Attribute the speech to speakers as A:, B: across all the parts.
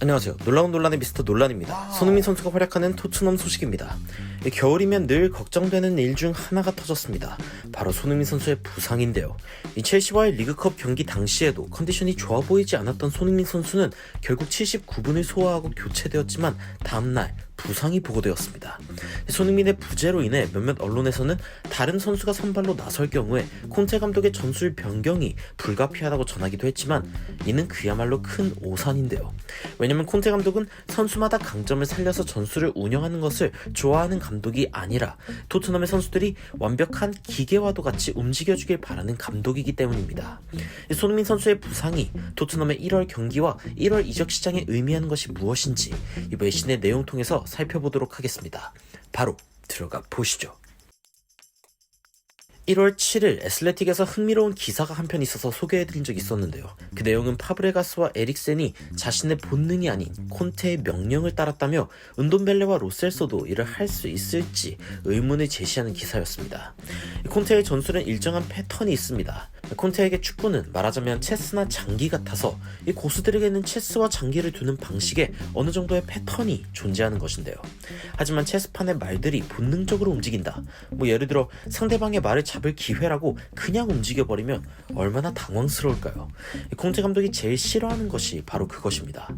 A: 안녕하세요. 놀라운 논란의 미스터 논란입니다. 손흥민 선수가 활약하는 토트넘 소식입니다. 겨울이면 늘 걱정되는 일 중 하나가 터졌습니다. 바로 손흥민 선수의 부상인데요. 첼시와의 리그컵 경기 당시에도 컨디션이 좋아 보이지 않았던 손흥민 선수는 결국 79분을 소화하고 교체되었지만 다음날 부상이 보고되었습니다. 손흥민의 부재로 인해 몇몇 언론에서는 다른 선수가 선발로 나설 경우에 콘테 감독의 전술 변경이 불가피하다고 전하기도 했지만 이는 그야말로 큰 오산인데요. 왜냐면 콘테 감독은 선수마다 강점을 살려서 전술을 운영하는 것을 좋아하는 감독이 아니라 토트넘의 선수들이 완벽한 기계와도 같이 움직여주길 바라는 감독이기 때문입니다. 손흥민 선수의 부상이 토트넘의 1월 경기와 1월 이적 시장에 의미하는 것이 무엇인지 이 외신의 내용 통해서 살펴보도록 하겠습니다. 바로 들어가 보시죠. 1월 7일 애슬레틱에서 흥미로운 기사가 한 편 있어서 소개해드린 적이 있었는데요. 그 내용은 파브레가스와 에릭센이 자신의 본능이 아닌 콘테의 명령을 따랐다며 은돈벨레와 로셀소도 이를 할 수 있을지 의문을 제시하는 기사였습니다. 콘테의 전술엔 일정한 패턴이 있습니다. 콘테에게 축구는 말하자면 체스나 장기 같아서 이 고수들에게는 체스와 장기를 두는 방식에 어느 정도의 패턴이 존재하는 것인데요. 하지만 체스판의 말들이 본능적으로 움직인다. 예를 들어 상대방의 말을 잡을 기회라고 그냥 움직여버리면 얼마나 당황스러울까요? 콘테 감독이 제일 싫어하는 것이 바로 그것입니다.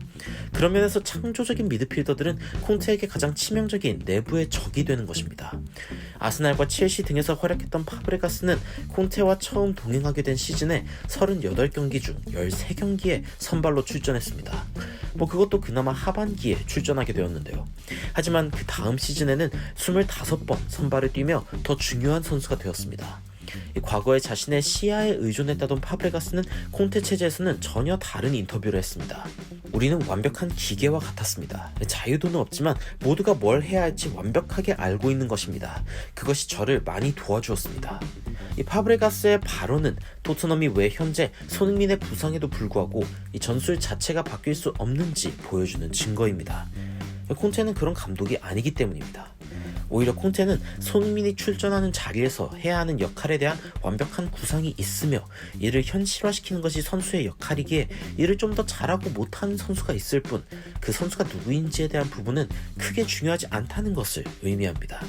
A: 그런 면에서 창조적인 미드필더들은 콘테에게 가장 치명적인 내부의 적이 되는 것입니다. 아스날과 첼시 등에서 활약했던 파브레가스는 콘테와 처음 동행하게 된 시즌에 38경기 중 13경기에 선발로 출전했습니다. 그것도 그나마 하반기에 출전하게 되었는데요. 하지만 그 다음 시즌에는 25번 선발을 뛰며 더 중요한 선수가 되었습니다. 과거에 자신의 시야에 의존했다던 파브레가스는 콘테 체제에서는 전혀 다른 인터뷰를 했습니다. 우리는 완벽한 기계와 같았습니다. 자유도는 없지만 모두가 뭘 해야 할지 완벽하게 알고 있는 것입니다. 그것이 저를 많이 도와주었습니다. 이 파브레가스의 발언은 토트넘이 왜 현재 손흥민의 부상에도 불구하고 이 전술 자체가 바뀔 수 없는지 보여주는 증거입니다. 콘테는 그런 감독이 아니기 때문입니다. 오히려 콘테는 손흥민이 출전하는 자리에서 해야 하는 역할에 대한 완벽한 구상이 있으며 이를 현실화시키는 것이 선수의 역할이기에 이를 좀 더 잘하고 못하는 선수가 있을 뿐 그 선수가 누구인지에 대한 부분은 크게 중요하지 않다는 것을 의미합니다.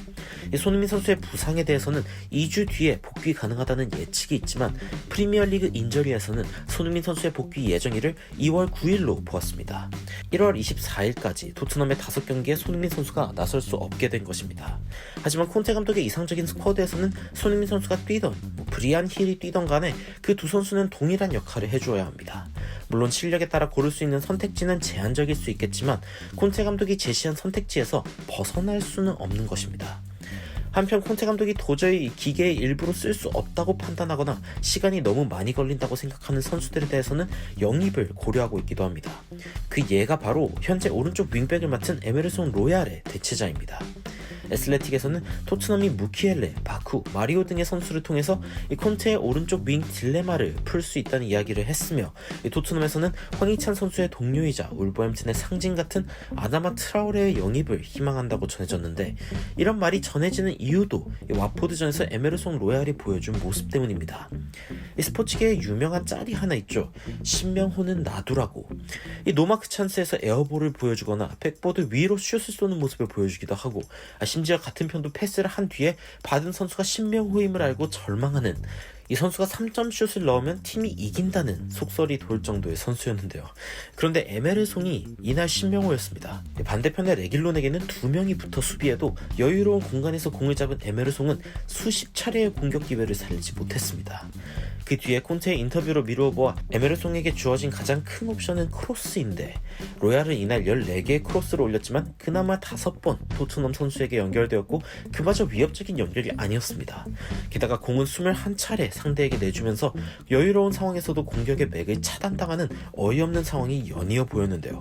A: 손흥민 선수의 부상에 대해서는 2주 뒤에 복귀 가능하다는 예측이 있지만 프리미어리그 인저리에서는 손흥민 선수의 복귀 예정일을 2월 9일로 보았습니다. 1월 24일까지 토트넘의 5경기에 손흥민 선수가 나설 수 없게 된 것입니다. 하지만 콘테 감독의 이상적인 스쿼드에서는 손흥민 선수가 뛰던 브리안 힐이 뛰던 간에 그 두 선수는 동일한 역할을 해주어야 합니다. 물론 실력에 따라 고를 수 있는 선택지는 제한적일 수 있겠지만 콘테 감독이 제시한 선택지에서 벗어날 수는 없는 것입니다. 한편 콘테 감독이 도저히 기계의 일부로 쓸 수 없다고 판단하거나 시간이 너무 많이 걸린다고 생각하는 선수들에 대해서는 영입을 고려하고 있기도 합니다. 그 예가 바로 현재 오른쪽 윙백을 맡은 에메르송 로얄의 대체자입니다. 애슬레틱에서는 토트넘이 무키엘레, 바쿠, 마리오 등의 선수를 통해서 이 콘테의 오른쪽 윙 딜레마를 풀 수 있다는 이야기를 했으며 이 토트넘에서는 황희찬 선수의 동료이자 울버햄튼의 상징 같은 아다마 트라우레의 영입을 희망한다고 전해졌는데 이런 말이 전해지는 이유도 이 와포드전에서 에메르송 로얄이 보여준 모습 때문입니다. 이 스포츠계에 유명한 짤이 하나 있죠. 신명호는 놔두라고. 이 노마크 찬스에서 에어볼을 보여주거나 백보드 위로 슛을 쏘는 모습을 보여주기도 하고 심지어 같은 편도 패스를 한 뒤에 받은 선수가 신명호임을 알고 절망하는 이 선수가 3점 슛을 넣으면 팀이 이긴다는 속설이 돌 정도의 선수였는데요. 그런데 에메르송이 이날 신명호였습니다. 반대편의 레길론에게는 2명이 붙어 수비해도 여유로운 공간에서 공을 잡은 에메르송은 수십 차례의 공격 기회를 살리지 못했습니다. 그 뒤에 콘테의 인터뷰로 미루어보아 에메르송에게 주어진 가장 큰 옵션은 크로스인데 로얄은 이날 14개의 크로스를 올렸지만 그나마 5번 토트넘 선수에게 연결되었고 그마저 위협적인 연결이 아니었습니다. 게다가 공은 21차례 상대에게 내주면서 여유로운 상황에서도 공격의 맥을 차단당하는 어이없는 상황이 연이어 보였는데요.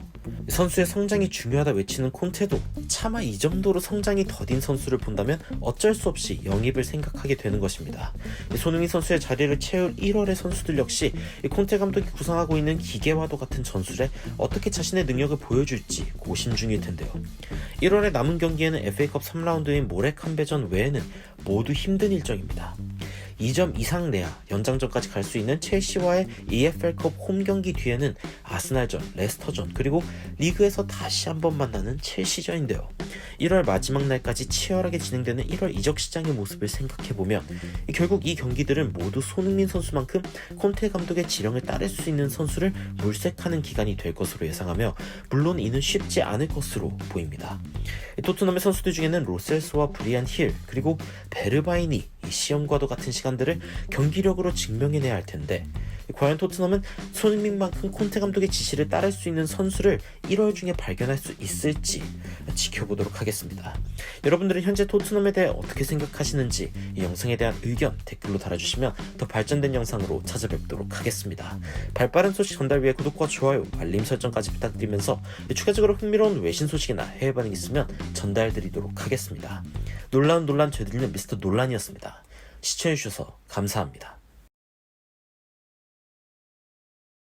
A: 선수의 성장이 중요하다 외치는 콘테도 차마 이 정도로 성장이 더딘 선수를 본다면 어쩔 수 없이 영입을 생각하게 되는 것입니다. 손흥민 선수의 자리를 채울 1월의 선수들 역시 콘테 감독이 구상하고 있는 기계와도 같은 전술에 어떻게 자신의 능력을 보여줄지 고심 중일 텐데요. 1월에 남은 경기에는 FA컵 3라운드인 모레칸베전 외에는 모두 힘든 일정입니다. 2점 이상 내야 연장전까지 갈 수 있는 첼시와의 EFL컵 홈 경기 뒤에는 아스날전, 레스터전, 그리고 리그에서 다시 한번 만나는 첼시전인데요. 1월 마지막 날까지 치열하게 진행되는 1월 이적 시장의 모습을 생각해보면 결국 이 경기들은 모두 손흥민 선수만큼 콘테 감독의 지령을 따를 수 있는 선수를 물색하는 기간이 될 것으로 예상하며, 물론 이는 쉽지 않을 것으로 보입니다. 토트넘의 선수들 중에는 로셀스와 브리안 힐, 그리고 베르바인이 시험과도 같은 시간들을 경기력으로 증명해내야 할 텐데, 과연 토트넘은 손흥민만큼 콘테 감독의 지시를 따를 수 있는 선수를 1월 중에 발견할 수 있을지 지켜보도록 하겠습니다. 여러분들은 현재 토트넘에 대해 어떻게 생각하시는지 이 영상에 대한 의견 댓글로 달아주시면 더 발전된 영상으로 찾아뵙도록 하겠습니다. 발빠른 소식 전달 위해 구독과 좋아요, 알림 설정까지 부탁드리면서 추가적으로 흥미로운 외신 소식이나 해외 반응 있으면 전달드리도록 하겠습니다. 논란 되들리는 미스터 논란이었습니다. 시청해주셔서 감사합니다.